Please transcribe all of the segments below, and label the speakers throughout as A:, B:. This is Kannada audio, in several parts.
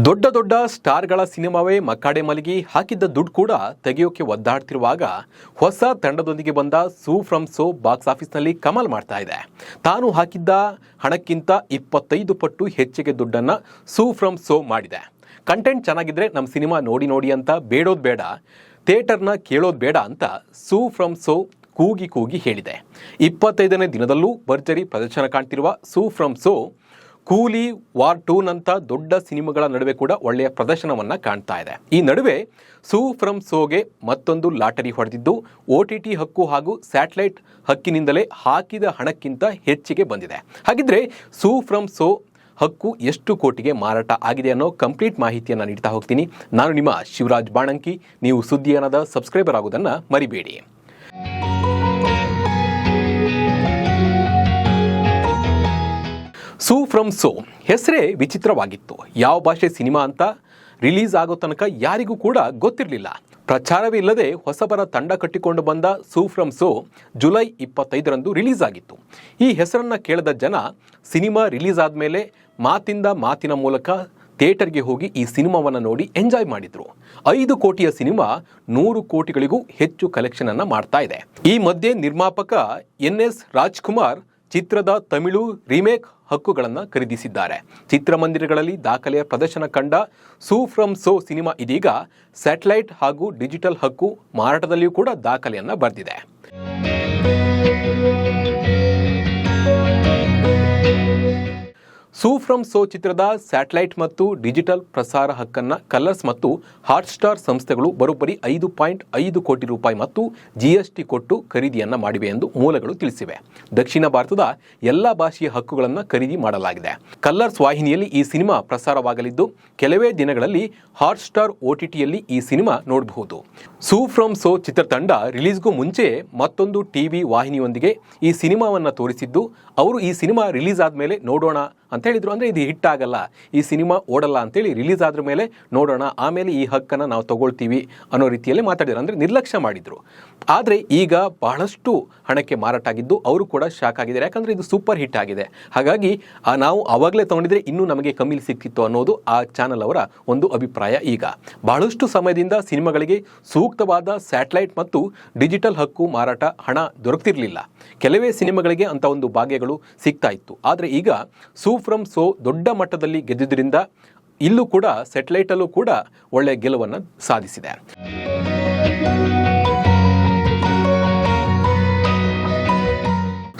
A: ದೊಡ್ಡ ದೊಡ್ಡ ಸ್ಟಾರ್ಗಳ ಸಿನಿಮಾವೇ ಮಕ್ಕಾಡೆ ಮಲಗಿ ಹಾಕಿದ್ದ ದುಡ್ಡು ಕೂಡ ತೆಗೆಯೋಕೆ ಒದ್ದಾಡ್ತಿರುವಾಗ ಹೊಸ ತಂಡದೊಂದಿಗೆ ಬಂದ ಸೂ ಫ್ರಮ್ ಸೋ ಬಾಕ್ಸ್ ಆಫೀಸ್ನಲ್ಲಿ ಕಮಾಲ್ ಮಾಡ್ತಾ ಇದೆ. ತಾನು ಹಾಕಿದ್ದ ಹಣಕ್ಕಿಂತ 25 ಪಟ್ಟು ಹೆಚ್ಚಿಗೆ ದುಡ್ಡನ್ನು ಸೂ ಫ್ರಮ್ ಸೋ ಮಾಡಿದೆ. ಕಂಟೆಂಟ್ ಚೆನ್ನಾಗಿದ್ರೆ ನಮ್ಮ ಸಿನಿಮಾ ನೋಡಿ ಅಂತ ಬೇಡೋದು ಬೇಡ, ಥಿಯೇಟರ್ನ ಕೇಳೋದು ಬೇಡ ಅಂತ ಸೂ ಫ್ರಮ್ ಸೋ ಕೂಗಿ ಹೇಳಿದೆ. 25ನೇ ದಿನದಲ್ಲೂ ಭರ್ಜರಿ ಪ್ರದರ್ಶನ ಕಾಣ್ತಿರುವ ಸೂ ಫ್ರಮ್ ಸೋ ಕೂಲಿ, ವಾರ್ 2 ನಂಥ ದೊಡ್ಡ ಸಿನಿಮಾಗಳ ನಡುವೆ ಕೂಡ ಒಳ್ಳೆಯ ಪ್ರದರ್ಶನವನ್ನು ಕಾಣ್ತಾ ಇದೆ. ಈ ನಡುವೆ ಸೂ ಫ್ರಮ್ ಸೋಗೆ ಮತ್ತೊಂದು ಲಾಟರಿ ಹೊಡೆದಿದ್ದು OTT ಹಕ್ಕು ಹಾಗೂ ಸ್ಯಾಟಲೈಟ್ ಹಕ್ಕಿನಿಂದಲೇ ಹಾಕಿದ ಹಣಕ್ಕಿಂತ ಹೆಚ್ಚಿಗೆ ಬಂದಿದೆ. ಹಾಗಿದ್ರೆ ಸೂ ಫ್ರಮ್ ಸೋ ಹಕ್ಕು ಎಷ್ಟು ಕೋಟಿಗೆ ಮಾರಾಟ ಆಗಿದೆ ಅನ್ನೋ ಕಂಪ್ಲೀಟ್ ಮಾಹಿತಿಯನ್ನು ನೀಡ್ತಾ ಹೋಗ್ತೀನಿ. ನಾನು ನಿಮ್ಮ ಶಿವರಾಜ್ ಬಾಣಂಕಿ. ನೀವು ಸುದ್ದಿಯಾನದ ಸಬ್ಸ್ಕ್ರೈಬರ್ ಆಗೋದನ್ನು ಮರಿಬೇಡಿ. ಸೂ ಫ್ರಮ್ ಸೋ ಹೆಸರೇ ವಿಚಿತ್ರವಾಗಿತ್ತು. ಯಾವ ಭಾಷೆ ಸಿನಿಮಾ ಅಂತ ರಿಲೀಸ್ ಆಗೋ ತನಕ ಯಾರಿಗೂ ಕೂಡ ಗೊತ್ತಿರಲಿಲ್ಲ. ಪ್ರಚಾರವೇ ಇಲ್ಲದೆ ಹೊಸಬರ ತಂಡ ಕಟ್ಟಿಕೊಂಡು ಬಂದ ಸೂ ಫ್ರಮ್ ಸೋ ಜುಲೈ 25ರಂದು ರಿಲೀಸ್ ಆಗಿತ್ತು. ಈ ಹೆಸರನ್ನು ಕೇಳಿದ ಜನ ಸಿನಿಮಾ ರಿಲೀಸ್ ಆದಮೇಲೆ ಮಾತಿನ ಮೂಲಕ ಥಿಯೇಟರ್ಗೆ ಹೋಗಿ ಈ ಸಿನಿಮಾವನ್ನು ನೋಡಿ ಎಂಜಾಯ್ ಮಾಡಿದ್ರು. 5 ಕೋಟಿಯ ಸಿನಿಮಾ 100 ಕೋಟಿಗಳಿಗೂ ಹೆಚ್ಚು ಕಲೆಕ್ಷನ್ ಅನ್ನು ಮಾಡ್ತಾ ಇದೆ. ಈ ಮಧ್ಯೆ ನಿರ್ಮಾಪಕ NS ರಾಜ್ಕುಮಾರ್ ಚಿತ್ರದ ತಮಿಳು ರೀಮೇಕ್ ಹಕ್ಕುಗಳನ್ನು ಖರೀದಿಸಿದ್ದಾರೆ. ಚಿತ್ರಮಂದಿರಗಳಲ್ಲಿ ದಾಖಲೆಯ ಪ್ರದರ್ಶನ ಕಂಡ ಸೂ ಫ್ರಮ್ ಸೋ ಸಿನಿಮಾ ಇದೀಗ ಸ್ಯಾಟಲೈಟ್ ಹಾಗೂ ಡಿಜಿಟಲ್ ಹಕ್ಕು ಮಾರಾಟದಲ್ಲಿಯೂ ಕೂಡ ದಾಖಲೆಯನ್ನು ಬರೆದಿದೆ. ಸೂ ಫ್ರಮ್ ಸೋ ಚಿತ್ರದ ಸ್ಯಾಟಲೈಟ್ ಮತ್ತು ಡಿಜಿಟಲ್ ಪ್ರಸಾರ ಹಕ್ಕನ್ನು ಕಲರ್ಸ್ ಮತ್ತು ಹಾಟ್ಸ್ಟಾರ್ ಸಂಸ್ಥೆಗಳು ಬರೋಬ್ಬರಿ 5.5 ಕೋಟಿ ರೂಪಾಯಿ ಮತ್ತು GST ಕೊಟ್ಟು ಖರೀದಿಯನ್ನು ಮಾಡಿವೆ ಎಂದು ಮೂಲಗಳು ತಿಳಿಸಿವೆ. ದಕ್ಷಿಣ ಭಾರತದ ಎಲ್ಲ ಭಾಷೆಯ ಹಕ್ಕುಗಳನ್ನು ಖರೀದಿ ಮಾಡಲಾಗಿದೆ. ಕಲರ್ಸ್ ವಾಹಿನಿಯಲ್ಲಿ ಈ ಸಿನಿಮಾ ಪ್ರಸಾರವಾಗಲಿದ್ದು ಕೆಲವೇ ದಿನಗಳಲ್ಲಿ ಹಾಟ್ಸ್ಟಾರ್ OTTಯಲ್ಲಿ ಈ ಸಿನಿಮಾ ನೋಡಬಹುದು. ಸೂ ಫ್ರಮ್ ಸೋ ಚಿತ್ರತಂಡ ರಿಲೀಸ್ಗೂ ಮುಂಚೆ ಮತ್ತೊಂದು TV ವಾಹಿನಿಯೊಂದಿಗೆ ಈ ಸಿನಿಮಾವನ್ನು ತೋರಿಸಿದ್ದು, ಅವರು ಈ ಸಿನಿಮಾ ರಿಲೀಸ್ ಆದಮೇಲೆ ನೋಡೋಣ ಅಂತ ಹೇಳಿದ್ರು. ಅಂದರೆ ಇದು ಹಿಟ್ ಆಗಲ್ಲ, ಈ ಸಿನಿಮಾ ಓಡಲ್ಲ ಅಂತೇಳಿ ರಿಲೀಸ್ ಆದ್ರ ಮೇಲೆ ನೋಡೋಣ, ಆಮೇಲೆ ಈ ಹಕ್ಕನ್ನು ನಾವು ತಗೊಳ್ತೀವಿ ಅನ್ನೋ ರೀತಿಯಲ್ಲಿ ಮಾತಾಡಿದ್ರು. ಅಂದರೆ ನಿರ್ಲಕ್ಷ್ಯ ಮಾಡಿದ್ರು. ಆದರೆ ಈಗ ಬಹಳಷ್ಟು ಹಣಕ್ಕೆ ಮಾರಾಟ ಆಗಿದ್ದು ಅವರು ಕೂಡ ಶಾಕ್ ಆಗಿದ್ದಾರೆ. ಯಾಕಂದರೆ ಇದು ಸೂಪರ್ ಹಿಟ್ ಆಗಿದೆ. ಹಾಗಾಗಿ ನಾವು ಆವಾಗಲೇ ತೊಗೊಂಡಿದ್ರೆ ಇನ್ನೂ ನಮಗೆ ಕಮ್ಮಿಲಿ ಸಿಕ್ತಿತ್ತು ಅನ್ನೋದು ಆ ಚಾನಲ್ ಅವರ ಒಂದು ಅಭಿಪ್ರಾಯ. ಈಗ ಬಹಳಷ್ಟು ಸಮಯದಿಂದ ಸಿನಿಮಾಗಳಿಗೆ ಸೂಕ್ತವಾದ ಸ್ಯಾಟಲೈಟ್ ಮತ್ತು ಡಿಜಿಟಲ್ ಹಕ್ಕು ಮಾರಾಟ ಹಣ ದೊರಕ್ತಿರಲಿಲ್ಲ. ಕೆಲವೇ ಸಿನಿಮಾಗಳಿಗೆ ಅಂತ ಒಂದು ಭಾಗ್ಯಗಳು ಸಿಗ್ತಾ ಇತ್ತು. ಆದರೆ ಈಗ ಸೂ ಫ್ರಮ್ ಸೋ ದೊಡ್ಡ ಮಟ್ಟದಲ್ಲಿ ಗೆದ್ದಿದ್ದರಿಂದ ಇಲ್ಲೂ ಕೂಡ ಸ್ಯಾಟಲೈಟಲ್ಲೂ ಕೂಡ ಒಳ್ಳೆಯ ಗೆಲುವನ್ನು ಸಾಧಿಸಿದೆ.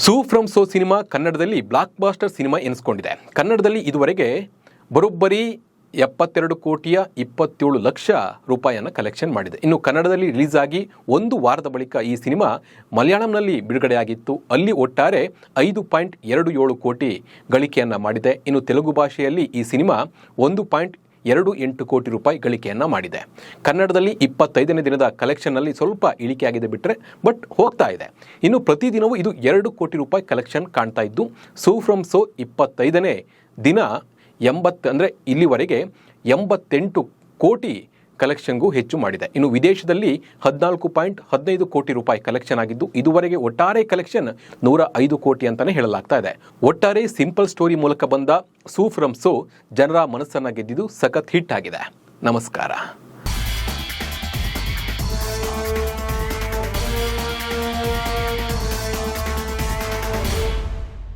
A: ಸೂ ಫ್ರಮ್ ಸೋ ಸಿನಿಮಾ ಕನ್ನಡದಲ್ಲಿ ಬ್ಲಾಕ್ ಬಾಸ್ಟರ್ ಸಿನಿಮಾ ಎನಿಸ್ಕೊಂಡಿದೆ. ಕನ್ನಡದಲ್ಲಿ ಇದುವರೆಗೆ ಬರೋಬ್ಬರಿ 72 ಕೋಟಿಯ 27 ಲಕ್ಷ ರೂಪಾಯಿಯನ್ನು ಕಲೆಕ್ಷನ್ ಮಾಡಿದೆ. ಇನ್ನು ಕನ್ನಡದಲ್ಲಿ ರಿಲೀಸ್ ಆಗಿ 1 ವಾರದ ಬಳಿಕ ಈ ಸಿನಿಮಾ ಮಲಯಾಳಂನಲ್ಲಿ ಬಿಡುಗಡೆಯಾಗಿತ್ತು. ಅಲ್ಲಿ ಒಟ್ಟಾರೆ 5.27 ಕೋಟಿ ಗಳಿಕೆಯನ್ನು ಮಾಡಿದೆ. ಇನ್ನು ತೆಲುಗು ಭಾಷೆಯಲ್ಲಿ ಈ ಸಿನಿಮಾ 1.28 ಕೋಟಿ ರೂಪಾಯಿ ಗಳಿಕೆಯನ್ನು ಮಾಡಿದೆ. ಕನ್ನಡದಲ್ಲಿ 25ನೇ ದಿನದ ಕಲೆಕ್ಷನ್ನಲ್ಲಿ ಸ್ವಲ್ಪ ಇಳಿಕೆಯಾಗಿದೆ ಬಿಟ್ಟರೆ ಬಟ್ ಹೋಗ್ತಾ ಇದೆ. ಇನ್ನು ಪ್ರತಿದಿನವೂ ಇದು 2 ಕೋಟಿ ರೂಪಾಯಿ ಕಲೆಕ್ಷನ್ ಕಾಣ್ತಾ ಇದ್ದು, ಸೂ ಫ್ರಮ್ ಸೋ 25ನೇ ದಿನ 80 ಅಂದರೆ ಇಲ್ಲಿವರೆಗೆ 88 ಕೋಟಿ ಕಲೆಕ್ಷನ್ಗೂ ಹೆಚ್ಚು ಮಾಡಿದೆ. ಇನ್ನು ವಿದೇಶದಲ್ಲಿ 14.15 ಕೋಟಿ ರೂಪಾಯಿ ಕಲೆಕ್ಷನ್ ಆಗಿದ್ದು, ಇದುವರೆಗೆ ಒಟ್ಟಾರೆ ಕಲೆಕ್ಷನ್ 105 ಕೋಟಿ ಅಂತಲೇ ಹೇಳಲಾಗ್ತಾ ಇದೆ. ಒಟ್ಟಾರೆ ಸಿಂಪಲ್ ಸ್ಟೋರಿ ಮೂಲಕ ಬಂದ ಸೂ ಫ್ರಮ್ ಸೋ ಜನರ ಮನಸ್ಸನ್ನು ಗೆದ್ದಿದ್ದು ಸಖತ್ ಹಿಟ್ ಆಗಿದೆ. ನಮಸ್ಕಾರ.